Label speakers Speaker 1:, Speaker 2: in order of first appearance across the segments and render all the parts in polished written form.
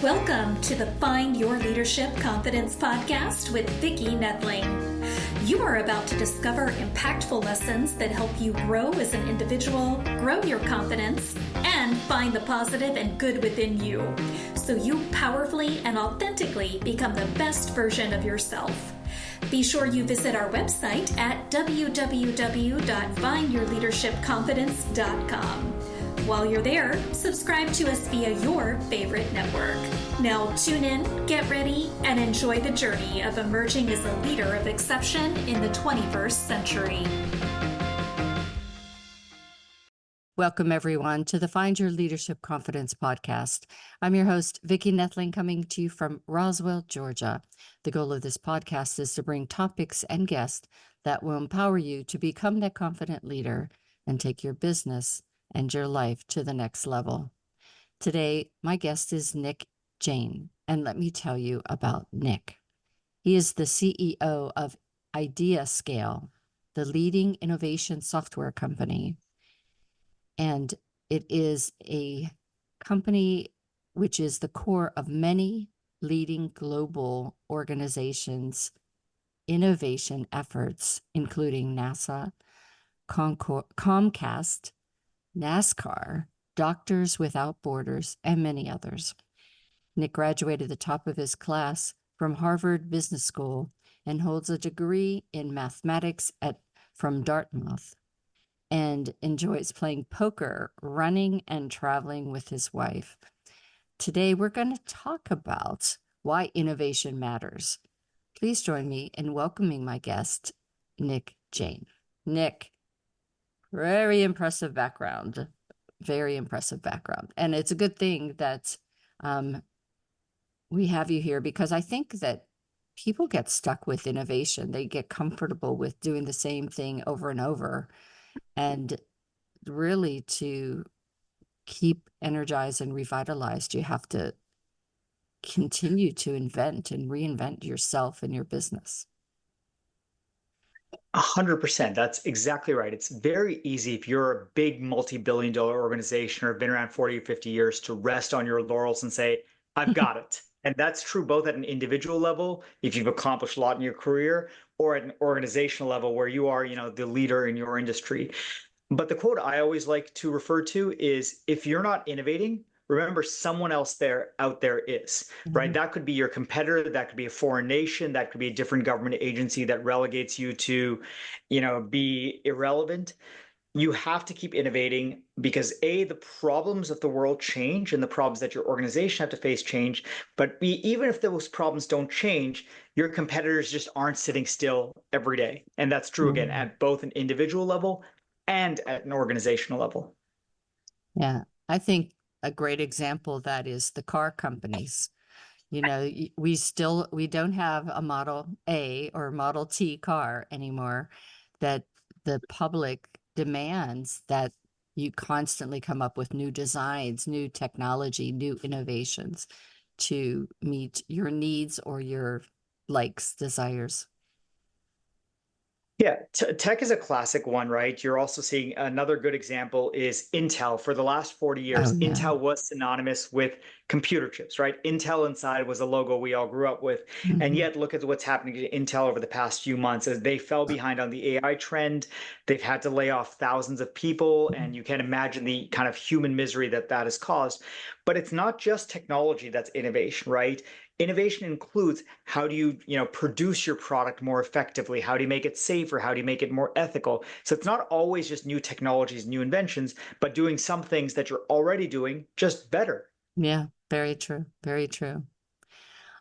Speaker 1: Welcome to the Find Your Leadership Confidence podcast with Vicki Noethling. You are about to discover impactful lessons that help you grow as an individual, grow your confidence, and find the positive and good within you, so you powerfully and authentically become the best version of yourself. Be sure you visit our website at www.findyourleadershipconfidence.com. While you're there, subscribe to us via your favorite network. Now tune in, get ready, and enjoy the journey of emerging as a leader of exception in the 21st century.
Speaker 2: Welcome, everyone, to the Find Your Leadership Confidence podcast. I'm your host, Vicki Noethling, coming to you from Roswell, Georgia. The goal of this podcast is to bring topics and guests that will empower you to become that confident leader and take your business and your life to the next level. Today, my guest is Nick Jain, and let me tell you about Nick. He is the CEO of IdeaScale, the leading innovation software company. And it is a company which is the core of many leading global organizations' innovation efforts, including NASA, Comcast, NASCAR, Doctors Without Borders, and many others. Nick graduated the top of his class from Harvard Business School and holds a degree in mathematics from Dartmouth, and enjoys playing poker, running, and traveling with his wife. Today, we're going to talk about why innovation matters. Please join me in welcoming my guest, Nick Jain. Nick, very impressive background. And it's a good thing that we have you here, because I think that people get stuck with innovation. They get comfortable with doing the same thing over and over. And really, to keep energized and revitalized, you have to continue to invent and reinvent yourself and your business.
Speaker 3: 100%. That's exactly right. It's very easy if you're a big multi-billion-dollar organization or have been around 40 or 50 years to rest on your laurels and say, I've got it. And that's true both at an individual level, if you've accomplished a lot in your career, or at an organizational level where you are, the leader in your industry. But the quote I always like to refer to is, if you're not innovating, remember someone else out there is, right? That could be your competitor, that could be a foreign nation, that could be a different government agency that relegates you to, be irrelevant. You have to keep innovating because A, the problems of the world change and the problems that your organization have to face change. But B, even if those problems don't change, your competitors just aren't sitting still every day. And that's true again at both an individual level and at an organizational level.
Speaker 2: Yeah, I think a great example of that is the car companies. We don't have a Model A or Model T car anymore, that the public demands that you constantly come up with new designs, new technology, new innovations to meet your needs or your likes, desires.
Speaker 3: Yeah, tech is a classic one, right? You're also seeing another good example is Intel. For the last 40 years, Intel was synonymous with computer chips, right? Intel inside was a logo we all grew up with. And yet look at what's happening to Intel over the past few months as they fell behind on the AI trend. They've had to lay off thousands of people, and you can imagine the kind of human misery that has caused. But it's not just technology that's innovation, right? Innovation includes how do you, produce your product more effectively? How do you make it safer? How do you make it more ethical? So it's not always just new technologies, new inventions, but doing some things that you're already doing just better.
Speaker 2: Yeah, very true. Very true.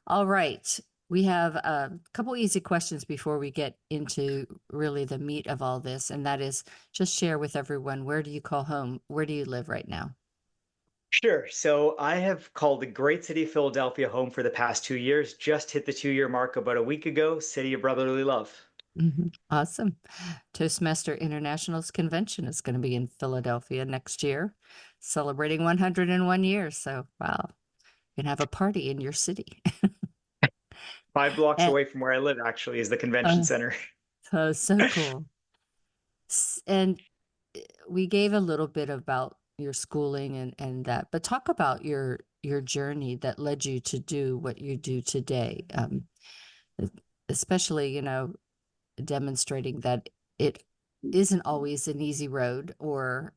Speaker 2: All right. We have a couple easy questions before we get into really the meat of all this. And that is, just share with everyone, where do you call home? Where do you live right now?
Speaker 3: Sure. So I have called the great city of Philadelphia home for the past 2 years, just hit the 2-year mark about a week ago, city of brotherly love.
Speaker 2: Awesome. Toastmaster International's convention is going to be in Philadelphia next year, celebrating 101 years. So, wow, you can have a party in your city.
Speaker 3: 5 blocks away from where I live, actually, is the convention center.
Speaker 2: So cool. And we gave a little bit about your schooling and that, but talk about your your journey that led you to do what you do today? Especially, demonstrating that it isn't always an easy road, or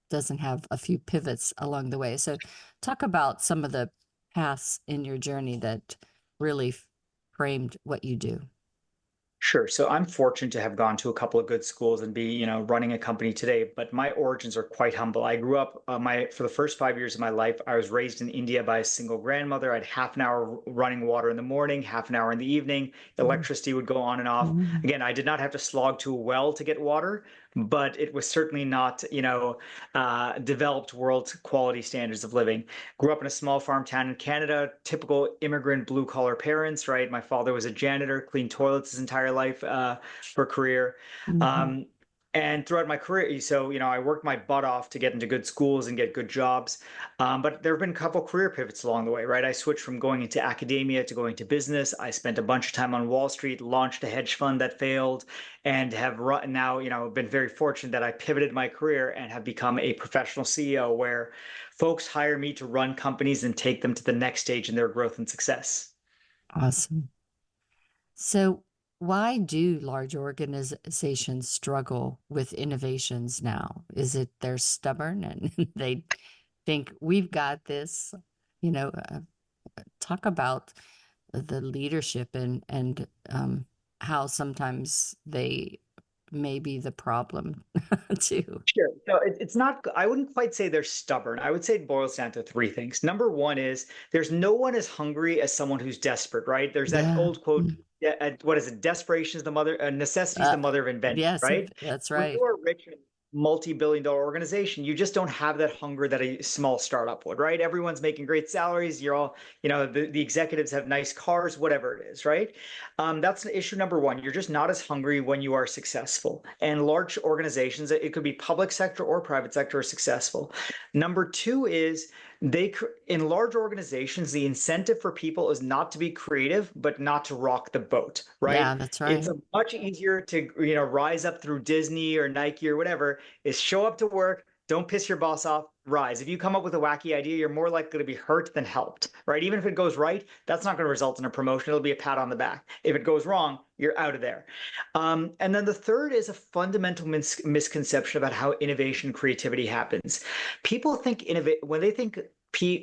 Speaker 2: doesn't have a few pivots along the way. So talk about some of the paths in your journey that really framed what you do.
Speaker 3: Sure. So I'm fortunate to have gone to a couple of good schools and be, running a company today, but my origins are quite humble. I grew up, for the first 5 years of my life, I was raised in India by a single grandmother. I had half an hour running water in the morning, half an hour in the evening. Electricity would go on and off.
Speaker 2: Mm-hmm.
Speaker 3: Again, I did not have to slog to a well to get water, but it was certainly not, developed world quality standards of living. Grew up in a small farm town in Canada, typical immigrant blue collar parents, right? My father was a janitor, cleaned toilets his entire life for career.
Speaker 2: Mm-hmm.
Speaker 3: And throughout my career, so, I worked my butt off to get into good schools and get good jobs. But there have been a couple career pivots along the way, right? I switched from going into academia to going to business. I spent a bunch of time on Wall Street, launched a hedge fund that failed, and have now, been very fortunate that I pivoted my career and have become a professional CEO where folks hire me to run companies and take them to the next stage in their growth and success.
Speaker 2: Awesome. So why do large organizations struggle with innovations now? Is it they're stubborn and they think we've got this? You know, talk about the leadership and how sometimes they may be the problem too.
Speaker 3: Sure. So it's not, I wouldn't quite say they're stubborn. I would say it boils down to three things. Number one is there's no one as hungry as someone who's desperate, right? There's that
Speaker 2: Yeah.
Speaker 3: old quote, yeah, what is it? Desperation is the mother, necessity is
Speaker 2: Uh,
Speaker 3: the mother of invention,
Speaker 2: yes,
Speaker 3: right?
Speaker 2: that's
Speaker 3: When
Speaker 2: right.
Speaker 3: you are rich and multi-billion-dollar organization, you just don't have that hunger that a small startup would, right? Everyone's making great salaries. You're all, the executives have nice cars, whatever it is, right? That's issue number one. You're just not as hungry when you are successful. And large organizations, it could be public sector or private sector, are successful. Number two is in large organizations, the incentive for people is not to be creative, but not to rock the boat,
Speaker 2: Yeah,
Speaker 3: right?
Speaker 2: that's
Speaker 3: It's
Speaker 2: right.
Speaker 3: much easier to, rise up through Disney or Nike or whatever, is show up to work, don't piss your boss off, rise. If you come up with a wacky idea, you're more likely to be hurt than helped, right? Even if it goes right, that's not going to result in a promotion. It'll be a pat on the back. If it goes wrong, you're out of there. And then the third is a fundamental misconception about how innovation and creativity happens. People think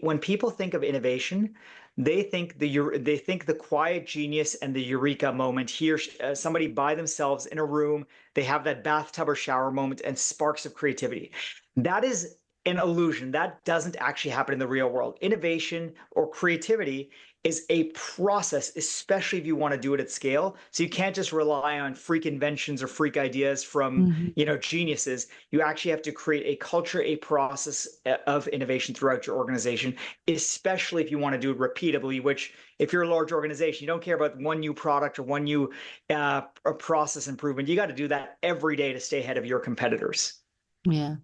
Speaker 3: when people think of innovation, they think the quiet genius and the eureka moment here, somebody by themselves in a room, they have that bathtub or shower moment and sparks of creativity. That is an illusion. That doesn't actually happen in the real world. Innovation or creativity is a process, especially if you want to do it at scale. So you can't just rely on freak inventions or freak ideas from,
Speaker 2: Mhm.
Speaker 3: geniuses. You actually have to create a culture, a process of innovation throughout your organization, especially if you want to do it repeatably, which if you're a large organization, you don't care about one new product or one new process improvement. You got to do that every day to stay ahead of your competitors.
Speaker 2: Yeah.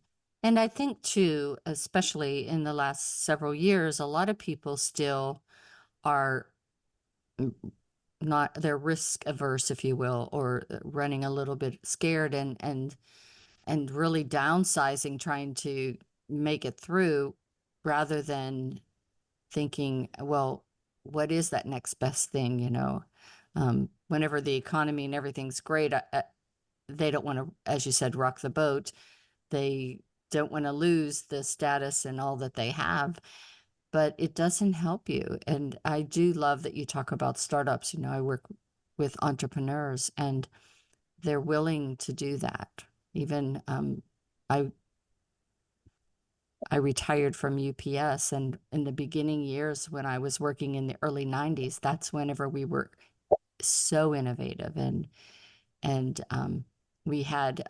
Speaker 2: And I think too, especially in the last several years, a lot of people still are not, they're risk averse, if you will, or running a little bit scared and really downsizing, trying to make it through rather than thinking, well, what is that next best thing, whenever the economy and everything's great, they don't want to, as you said, rock the boat. They don't want to lose the status and all that they have, but it doesn't help you. And I do love that you talk about startups. I work with entrepreneurs and they're willing to do that. Even I I retired from UPS, and in the beginning years when I was working in the early 90s, that's whenever we were so innovative and we had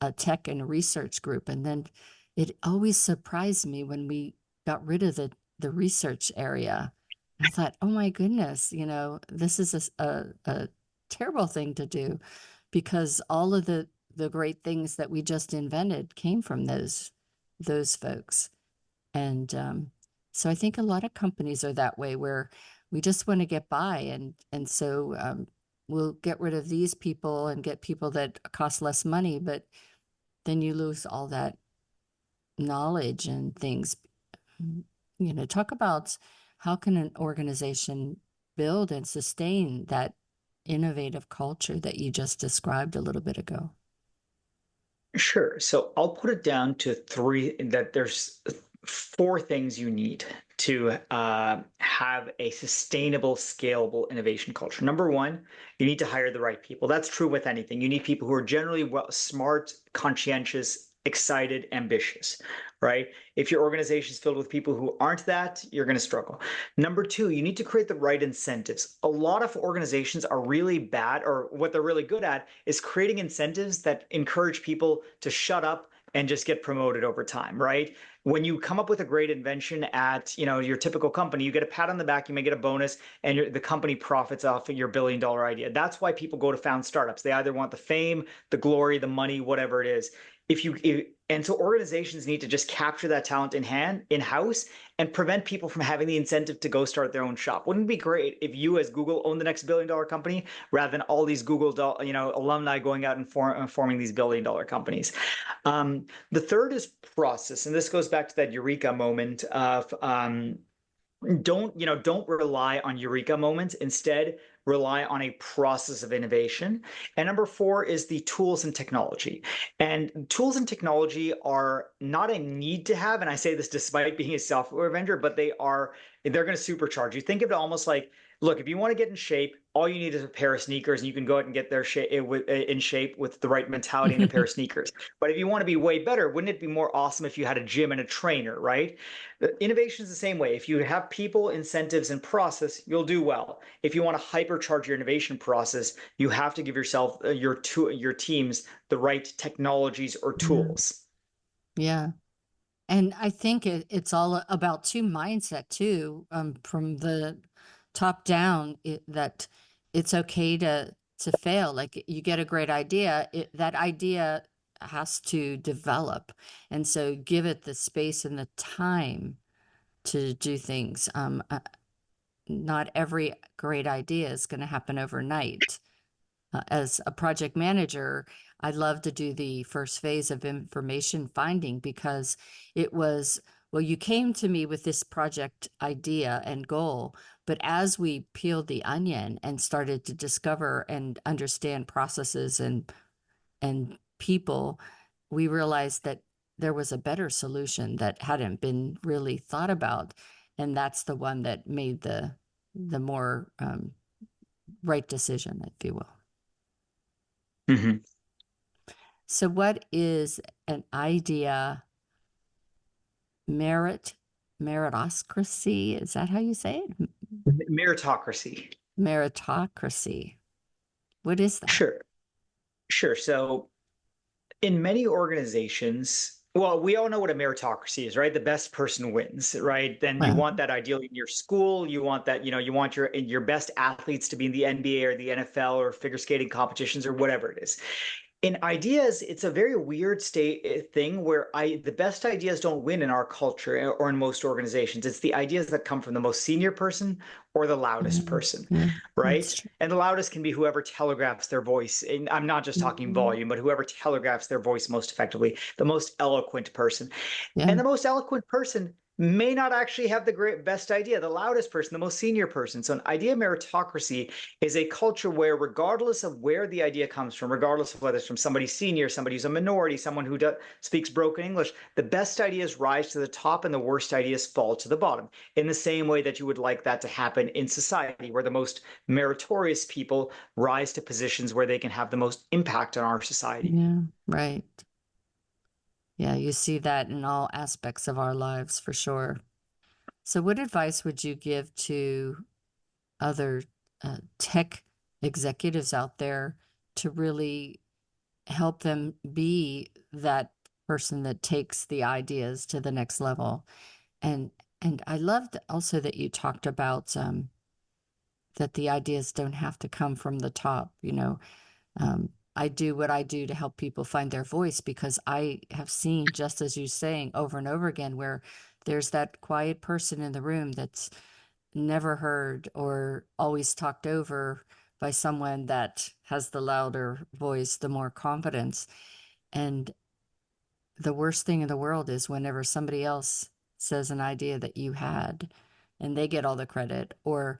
Speaker 2: a tech and research group. And then it always surprised me when we got rid of the research area. I thought, oh my goodness, this is a terrible thing to do, because all of the great things that we just invented came from those folks. And so I think a lot of companies are that way, where we just want to get by, and so we'll get rid of these people and get people that cost less money, but then you lose all that knowledge and things. Talk about how can an organization build and sustain that innovative culture that you just described a little bit ago?
Speaker 3: Sure. So I'll put it down to three, that there's four things you need to have a sustainable, scalable innovation culture. Number one, you need to hire the right people. That's true with anything. You need people who are generally smart, conscientious, excited, ambitious, right? If your organization is filled with people who aren't that, you're going to struggle. Number two, you need to create the right incentives. A lot of organizations are really bad, or what they're really good at is creating incentives that encourage people to shut up and just get promoted over time, right? When you come up with a great invention at your typical company, you get a pat on the back, you may get a bonus, and the company profits off of your billion-dollar idea. That's why people go to found startups. They either want the fame, the glory, the money, whatever it is. And so organizations need to just capture that talent in-house and prevent people from having the incentive to go start their own shop. Wouldn't it be great if you as Google owned the next billion-dollar company rather than all these Google alumni going out and forming these billion-dollar companies? The third is process, and this goes back to that eureka moment of don't rely on eureka moments. Instead, rely on a process of innovation. And number four is the tools and technology. And tools and technology are not a need to have, and I say this despite being a software vendor, but they're going to supercharge you. Think of it almost like, look, if you want to get in shape, all you need is a pair of sneakers, and you can go out and get in shape with the right mentality and a pair of sneakers. But if you want to be way better, wouldn't it be more awesome if you had a gym and a trainer, right? Innovation is the same way. If you have people, incentives, and process, you'll do well. If you want to hypercharge your innovation process, you have to give yourself your teams the right technologies or tools.
Speaker 2: Yeah. And I think it's all about mindset too, from the top down, that it's okay to fail. Like, you get a great idea, that idea has to develop. And so give it the space and the time to do things. Not every great idea is going to happen overnight. As a project manager, I love to do the first phase of information finding, because it was, well, you came to me with this project idea and goal, but as we peeled the onion and started to discover and understand processes and people, we realized that there was a better solution that hadn't been really thought about, and that's the one that made the more right decision, if you will.
Speaker 3: Mm-hmm.
Speaker 2: So what is an idea meritocracy? Is that how you say it?
Speaker 3: Meritocracy.
Speaker 2: Meritocracy. What is that?
Speaker 3: Sure. So in many organizations, well, we all know what a meritocracy is, right? The best person wins, right? Then you want that ideally in your school. You want that, you want your best athletes to be in the NBA or the NFL or figure skating competitions or whatever it is. In ideas, it's a very weird thing where the best ideas don't win in our culture or in most organizations. It's the ideas that come from the most senior person or the loudest person, right? And the loudest can be whoever telegraphs their voice. And I'm not just talking volume, but whoever telegraphs their voice most effectively, the most eloquent person. And the most eloquent person may not actually have the best idea, the loudest person, the most senior person. So an idea meritocracy is a culture where, regardless of where the idea comes from, regardless of whether it's from somebody senior, somebody who's a minority, someone who speaks broken English, the best ideas rise to the top and the worst ideas fall to the bottom, in the same way that you would like that to happen in society, where the most meritorious people rise to positions where they can have the most impact on our society.
Speaker 2: Yeah, right. Yeah, you see that in all aspects of our lives, for sure. So what advice would you give to other tech executives out there to really help them be that person that takes the ideas to the next level? And I loved also that you talked about that the ideas don't have to come from the top. I do what I do to help people find their voice, because I have seen, just as you're saying, over and over again, where there's that quiet person in the room that's never heard or always talked over by someone that has the louder voice, the more confidence. And the worst thing in the world is whenever somebody else says an idea that you had and they get all the credit, or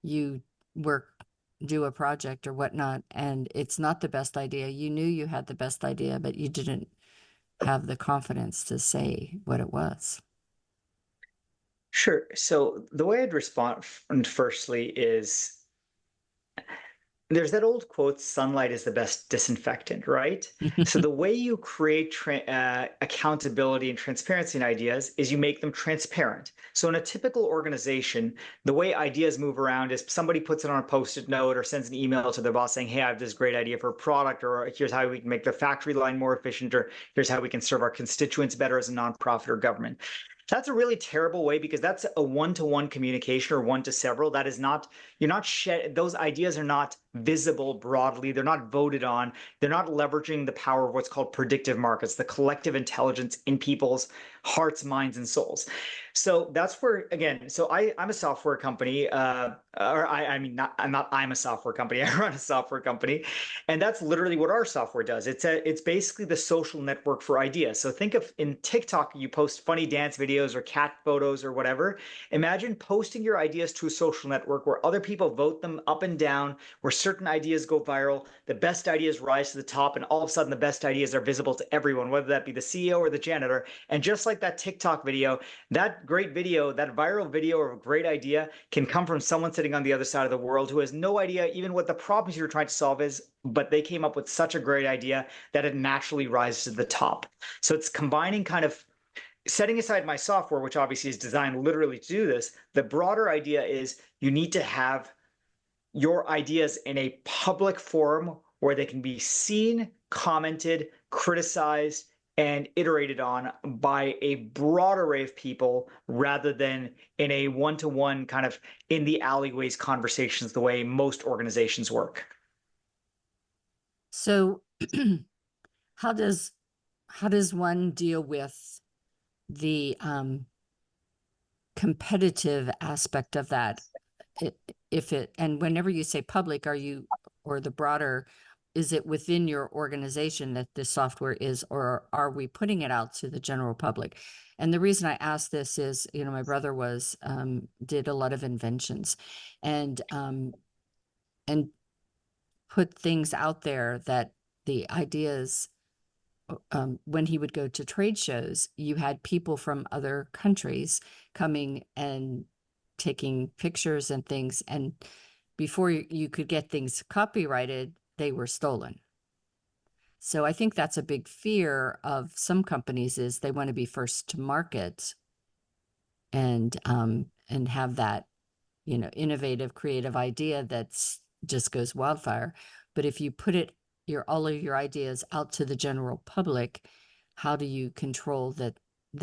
Speaker 2: you do a project or whatnot, and it's not the best idea. You knew you had the best idea, but you didn't have the confidence to say what it was.
Speaker 3: Sure. So the way I'd respond firstly is there's that old quote, sunlight is the best disinfectant, right? So the way you create accountability and transparency in ideas is you make them transparent. So in a typical organization, the way ideas move around is somebody puts it on a post-it note or sends an email to their boss saying, hey, I have this great idea for a product, or here's how we can make the factory line more efficient, or here's how we can serve our constituents better as a nonprofit or government. That's a really terrible way, because that's a one-to-one communication or one to several. That is not, those ideas are not visible broadly. They're not voted on. They're not leveraging the power of what's called predictive markets, the collective intelligence in people's hearts, minds, and souls. So that's where, again, so I'm a software company, I'm a software company. I run a software company, and that's literally what our software does. It's basically the social network for ideas. So think of, in TikTok, you post funny dance videos or cat photos or whatever. Imagine posting your ideas to a social network where other people vote them up and down, where certain ideas go viral, the best ideas rise to the top, and all of a sudden the best ideas are visible to everyone, whether that be the CEO or the janitor. And just like that TikTok video, that great video, that viral video of a great idea can come from someone sitting on the other side of the world who has no idea even what the problems you're trying to solve is, but they came up with such a great idea that it naturally rises to the top. So it's combining, kind of setting aside my software, which obviously is designed literally to do this. The broader idea is you need to have your ideas in a public forum where they can be seen, commented, criticized, and iterated on by a broad array of people, rather than in a one-to-one kind of in the alleyways conversations the way most organizations work.
Speaker 2: So how does one deal with the competitive aspect of that? And whenever you say public, or the broader, is it within your organization that this software is, or are we putting it out to the general public? And the reason I ask this is, my brother did a lot of inventions, and put things out there that the ideas, when he would go to trade shows, you had people from other countries coming and taking pictures and things, and before you could get things copyrighted, they were stolen. So I think that's a big fear of some companies, is they want to be first to market and have that, innovative, creative idea that's just goes wildfire. But if you put all of your ideas out to the general public, how do you control that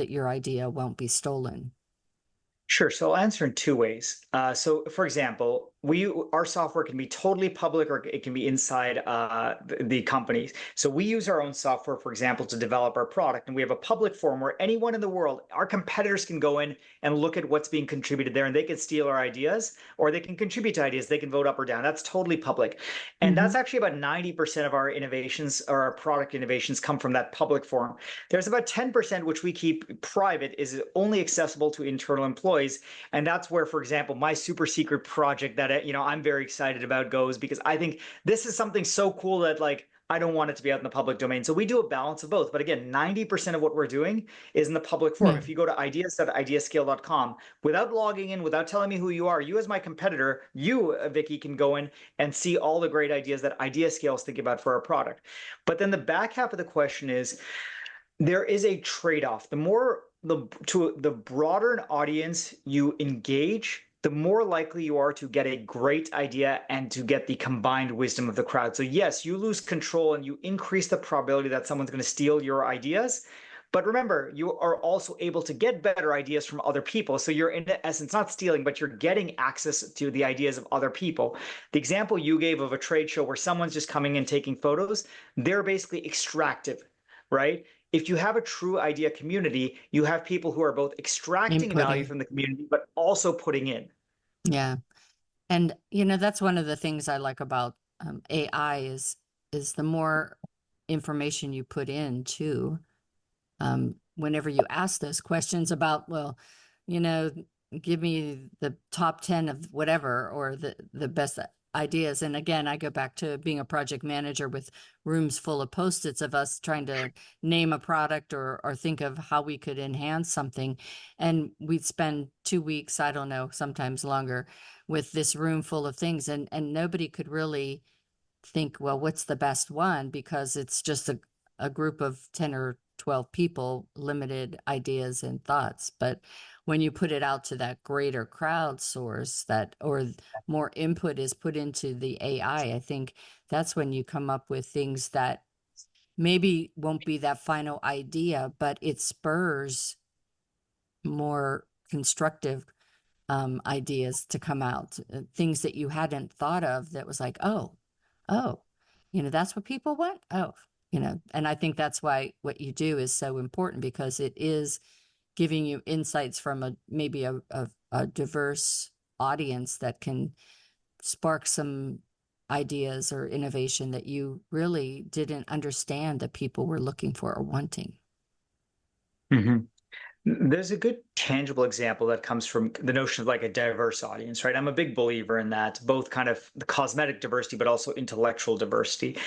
Speaker 2: your idea won't be stolen?
Speaker 3: Sure. So I'll answer in two ways. So, for example, our software can be totally public, or it can be inside the company. So we use our own software, for example, to develop our product, and we have a public forum where anyone in the world, our competitors, can go in and look at what's being contributed there, and they can steal our ideas, or they can contribute to ideas. They can vote up or down. That's totally public, and that's actually about 90% of our innovations, or our product innovations, come from that public forum. There's about 10% which we keep private, is only accessible to internal employees. And that's where, for example, my super secret project that I'm very excited about goes, because I think this is something so cool that, like, I don't want it to be out in the public domain. So we do a balance of both. But again, 90% of what we're doing is in the public forum.
Speaker 2: Yeah.
Speaker 3: If you go to ideas.ideascale.com, without logging in, without telling me who you are, you as my competitor, you, Vicki, can go in and see all the great ideas that IdeaScale is thinking about for our product. But then the back half of the question is, there is a trade-off. To the broader an audience you engage, the more likely you are to get a great idea and to get the combined wisdom of the crowd. So yes, you lose control and you increase the probability that someone's going to steal your ideas. But remember, you are also able to get better ideas from other people. So you're, in essence, not stealing, but you're getting access to the ideas of other people. The example you gave of a trade show where someone's just coming and taking photos, they're basically extractive, right? If you have a true idea community, you have people who are both extracting value from the community, but also putting in.
Speaker 2: Yeah. And, that's one of the things I like about AI is the more information you put in too, whenever you ask those questions about, well, you know, give me the top 10 of whatever, or the best ideas. And again, I go back to being a project manager with rooms full of Post-its of us trying to name a product or think of how we could enhance something. And we'd spend 2 weeks, I don't know, sometimes longer, with this room full of things. And nobody could really think, well, what's the best one? Because it's just a group of 10 or 12 people, limited ideas and thoughts. But when you put it out to that greater crowd source, that, or more input is put into the AI, I think that's when you come up with things that maybe won't be that final idea, but it spurs more constructive ideas to come out, things that you hadn't thought of, that was like, oh, that's what people want. Oh, and I think that's why what you do is so important, because it is giving you insights from maybe a diverse audience that can spark some ideas or innovation that you really didn't understand that people were looking for or wanting.
Speaker 3: Mm-hmm. There's a good tangible example that comes from the notion of like a diverse audience, right? I'm a big believer in that, both kind of the cosmetic diversity, but also intellectual diversity.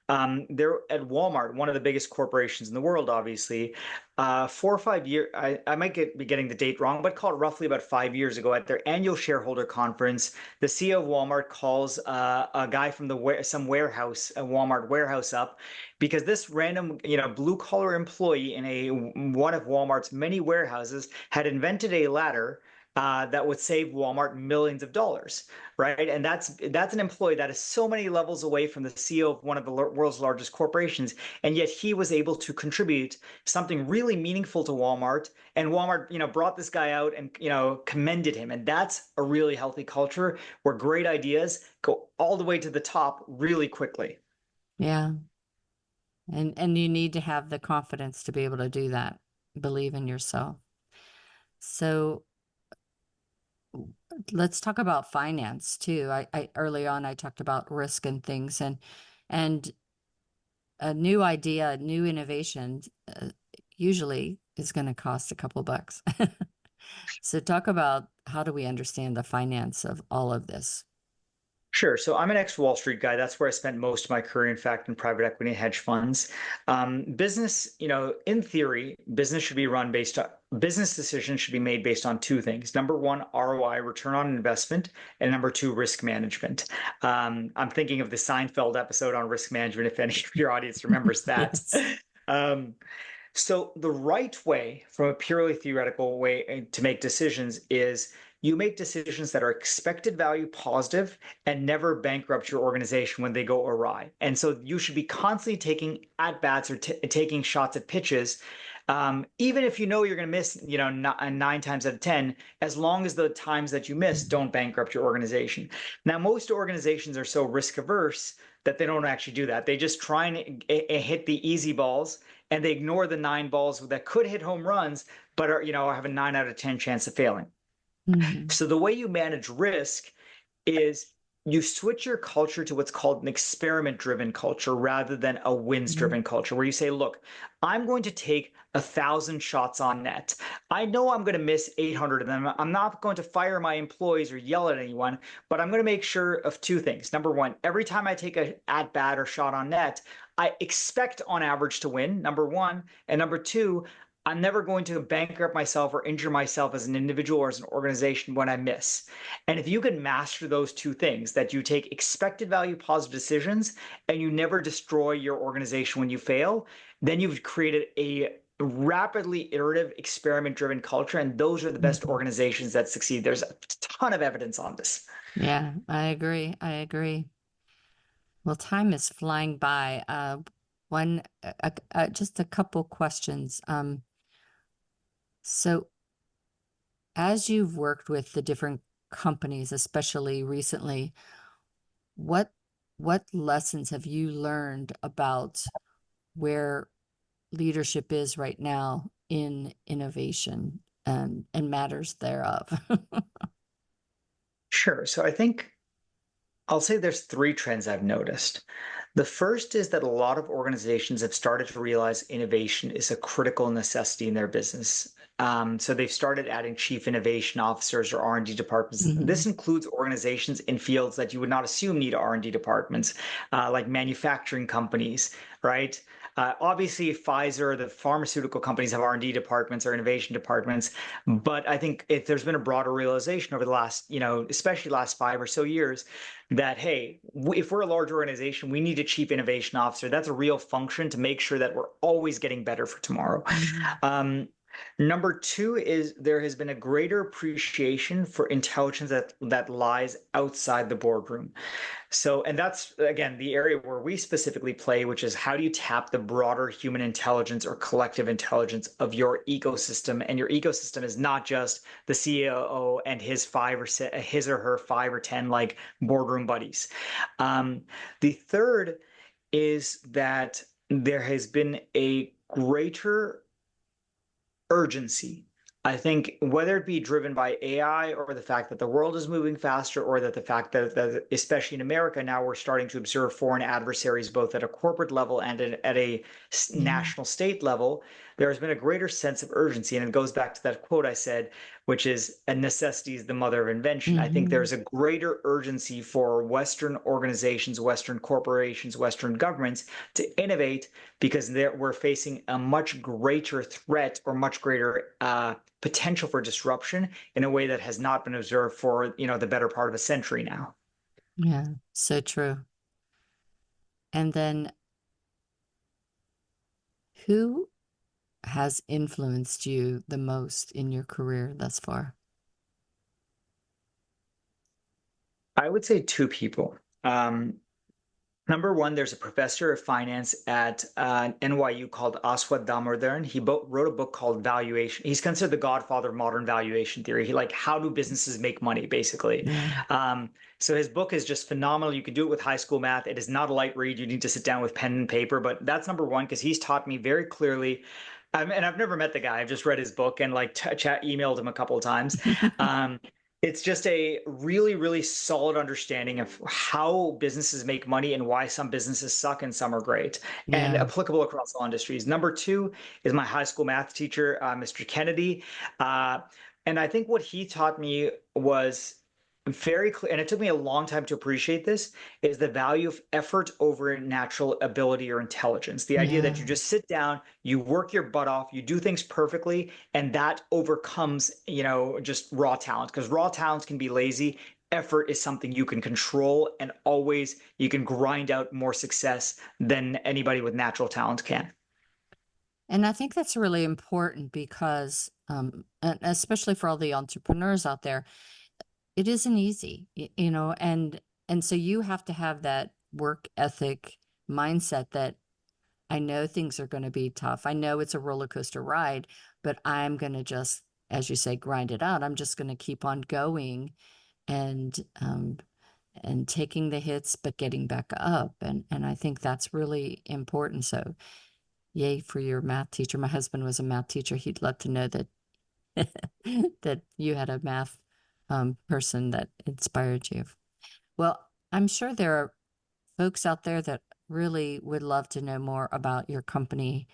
Speaker 3: There at Walmart, one of the biggest corporations in the world, obviously, 4 or 5 years, I might be getting the date wrong, but call it roughly about 5 years ago at their annual shareholder conference, the CEO of Walmart calls a guy from some warehouse, a Walmart warehouse, up because this random, blue collar employee in one of Walmart's many warehouses had invented a ladder that would save Walmart millions of dollars, right? And that's an employee that is so many levels away from the CEO of one of the world's largest corporations, and yet he was able to contribute something really meaningful to Walmart. And Walmart, brought this guy out and commended him. And that's a really healthy culture where great ideas go all the way to the top really quickly.
Speaker 2: Yeah. And you need to have the confidence to be able to do that. Believe in yourself. So let's talk about finance too. I early on I talked about risk and things, and a new idea, a new innovation usually is going to cost a couple bucks. So talk about, how do we understand the finance of all of this?
Speaker 3: Sure. So I'm an ex-Wall Street guy. That's where I spent most of my career, in fact, in private equity and hedge funds. Business, in theory, business decisions should be made based on two things. Number one, ROI, return on investment, and number two, risk management. I'm thinking of the Seinfeld episode on risk management, if any of your audience remembers that.
Speaker 2: Yes.
Speaker 3: So the right way, from a purely theoretical way to make decisions, is you make decisions that are expected value positive and never bankrupt your organization when they go awry. And so you should be constantly taking at bats or taking shots at pitches, even if you're going to miss, 9 times out of 10, as long as the times that you miss don't bankrupt your organization. Now, most organizations are so risk averse that they don't actually do that. They just try and hit the easy balls, and they ignore the 9 balls that could hit home runs, but have a 9 out of 10 chance of failing.
Speaker 2: Mm-hmm.
Speaker 3: So the way you manage risk is you switch your culture to what's called an experiment-driven culture rather than a wins-driven culture, where you say, look, I'm going to take 1,000 shots on net. I know I'm going to miss 800 of them. I'm not going to fire my employees or yell at anyone, but I'm going to make sure of two things. Number one, every time I take an at-bat or shot on net, I expect on average to win, number one. And number two, I'm never going to bankrupt myself or injure myself as an individual or as an organization when I miss. And if you can master those two things, that you take expected value positive decisions and you never destroy your organization when you fail, then you've created a rapidly iterative, experiment-driven culture. And those are the best organizations that succeed. There's a ton of evidence on this.
Speaker 2: Yeah, I agree. Well, time is flying by. Just a couple questions. So as you've worked with the different companies, especially recently, what lessons have you learned about where leadership is right now in innovation and matters thereof?
Speaker 3: Sure. So I think I'll say there's 3 trends I've noticed. The first is that a lot of organizations have started to realize innovation is a critical necessity in their business. So they've started adding chief innovation officers or R&D departments.
Speaker 2: Mm-hmm.
Speaker 3: This includes organizations in fields that you would not assume need R&D departments, like manufacturing companies, right? Obviously, Pfizer, the pharmaceutical companies have R&D departments or innovation departments, but I think if there's been a broader realization over the last, especially last 5 or so years, that hey, if we're a large organization, we need a chief innovation officer. That's a real function to make sure that we're always getting better for tomorrow.
Speaker 2: Mm-hmm.
Speaker 3: Number two is there has been a greater appreciation for intelligence that lies outside the boardroom. So, and that's again the area where we specifically play, which is how do you tap the broader human intelligence or collective intelligence of your ecosystem? And your ecosystem is not just the CEO and his or her 5 or 10 like boardroom buddies. The third is that there has been a greater urgency. I think whether it be driven by AI or the fact that the world is moving faster, or that the fact that especially in America now we're starting to observe foreign adversaries both at a corporate level and at a
Speaker 2: Yeah.
Speaker 3: national state level, there has been a greater sense of urgency. And it goes back to that quote I said, which is a necessity is the mother of invention. I think
Speaker 2: Mm-hmm.
Speaker 3: there's a greater urgency for Western organizations, Western corporations, Western governments to innovate because we're facing a much greater threat or much greater potential for disruption in a way that has not been observed for the better part of a century now.
Speaker 2: Yeah, so true. And then who has influenced you the most in your career thus far?
Speaker 3: I would say two people. Number one, there's a professor of finance at NYU called Aswad Damodaran. He wrote a book called Valuation. He's considered the godfather of modern valuation theory. He like how do businesses make money, basically.
Speaker 2: Yeah.
Speaker 3: So his book is just phenomenal. You can do it with high school math. It is not a light read. You need to sit down with pen and paper. But that's number one because he's taught me very clearly. And I've never met the guy. I've just read his book and like emailed him a couple of times. It's just a really, really solid understanding of how businesses make money and why some businesses suck and some are great and
Speaker 2: Yeah.
Speaker 3: applicable across all industries. Number two is my high school math teacher, Mr. Kennedy. And I think what he taught me was very clear, and it took me a long time to appreciate this, is the value of effort over natural ability or intelligence. The idea that
Speaker 2: Yeah.
Speaker 3: you just sit down, you work your butt off, you do things perfectly, and that overcomes, just raw talent. Because raw talents can be lazy. Effort is something you can control, and always you can grind out more success than anybody with natural talent can.
Speaker 2: And I think that's really important because, and especially for all the entrepreneurs out there, it isn't easy, and so you have to have that work ethic mindset that I know things are going to be tough. I know it's a roller coaster ride, but I'm going to just, as you say, grind it out. I'm just going to keep on going and taking the hits, but getting back up. And I think that's really important. So yay for your math teacher. My husband was a math teacher. He'd love to know that that you had a math person that inspired you. Well, I'm sure there are folks out there that really would love to know more about your company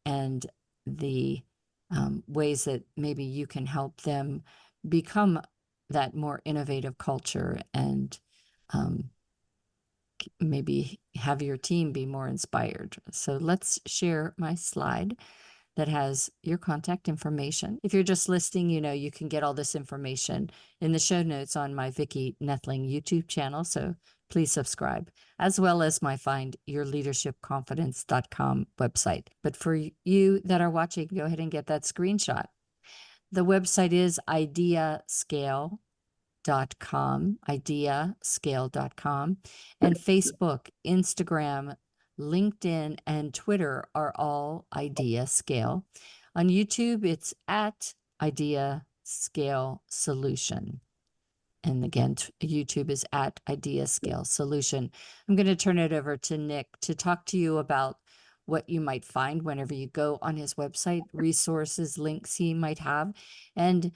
Speaker 2: and the ways that maybe you can help them become that more innovative culture and maybe have your team be more inspired. So let's share my slide that has your contact information. If you're just listening, you can get all this information in the show notes on my Vicki Noethling YouTube channel. So please subscribe, as well as my findyourleadershipconfidence.com website. But for you that are watching, go ahead and get that screenshot. The website is IdeaScale.com, IdeaScale.com, and Facebook, Instagram, LinkedIn, and Twitter are all IdeaScale. On YouTube, it's at IdeaScale Solution. And again, YouTube is at IdeaScale Solution. I'm going to turn it over to Nick to talk to you about what you might find whenever you go on his website, resources, links he might have, and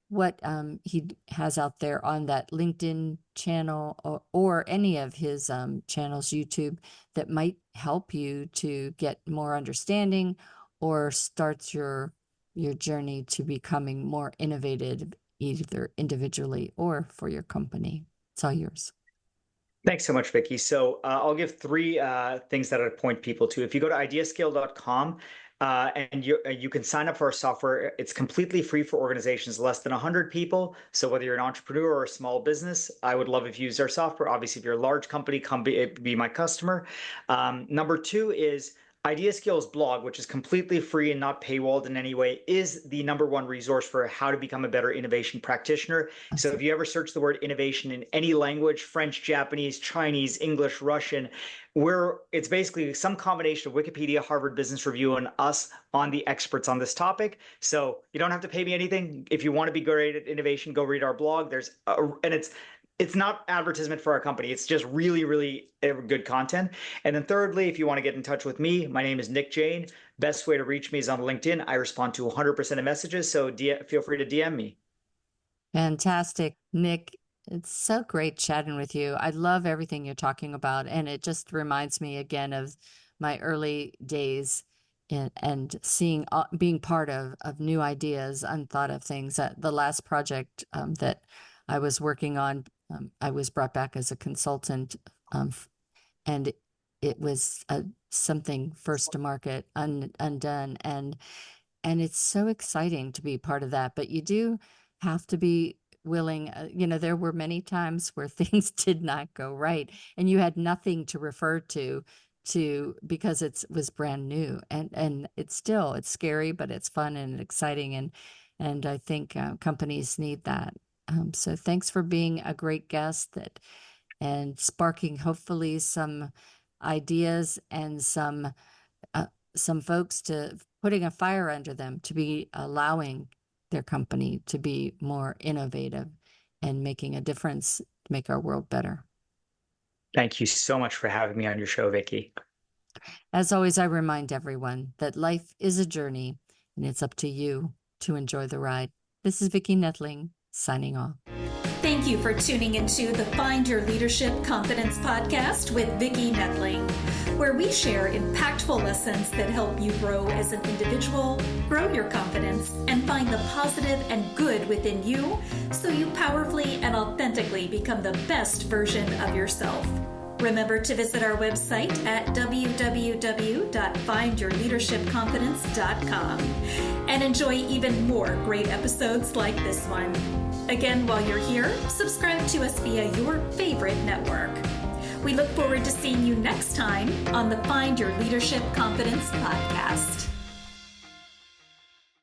Speaker 2: what he has out there on that LinkedIn channel or any of his channels, YouTube, that might help you to get more understanding or start your journey to becoming more innovative, either individually or for your company? It's all yours.
Speaker 3: Thanks so much, Vicki. So I'll give three things that I'd point people to. If you go to ideascale.com, and you can sign up for our software. It's completely free for organizations less than 100 people. So whether you're an entrepreneur or a small business, I would love if you use our software. Obviously, if you're a large company, come be my customer. Number two is IdeaScale's blog, which is completely free and not paywalled in any way, is the #1 resource for how to become a better innovation practitioner. So if you ever search the word innovation in any language, French, Japanese, Chinese, English, Russian, it's basically some combination of Wikipedia, Harvard Business Review, and us on the experts on this topic. So you don't have to pay me anything. If you want to be great at innovation, go read our blog. It's not advertisement for our company. It's just really, really good content. And then thirdly, if you want to get in touch with me, my name is Nick Jain. Best way to reach me is on LinkedIn. I respond to 100% of messages, so feel free to DM me.
Speaker 2: Fantastic, Nick. It's so great chatting with you. I love everything you're talking about, and it just reminds me again of my early days and seeing being part of new ideas, unthought of things. The last project that I was working on, I was brought back as a consultant, and it was something first to market, undone, and it's so exciting to be part of that. But you do have to be willing. There were many times where things did not go right, and you had nothing to refer to because it was brand new, and it's scary, but it's fun and exciting, and I think companies need that. So thanks for being a great guest and sparking hopefully some ideas and some folks to putting a fire under them to be allowing their company to be more innovative and making a difference to make our world better.
Speaker 3: Thank you so much for having me on your show, Vicki.
Speaker 2: As always, I remind everyone that life is a journey and it's up to you to enjoy the ride. This is Vicki Noethling signing off.
Speaker 1: Thank you for tuning into the Find Your Leadership Confidence podcast with Vicki Noethling, where we share impactful lessons that help you grow as an individual, grow your confidence, and find the positive and good within you so you powerfully and authentically become the best version of yourself. Remember to visit our website at www.findyourleadershipconfidence.com and enjoy even more great episodes like this one. Again, while you're here, subscribe to us via your favorite network. We look forward to seeing you next time on the Find Your Leadership Confidence podcast.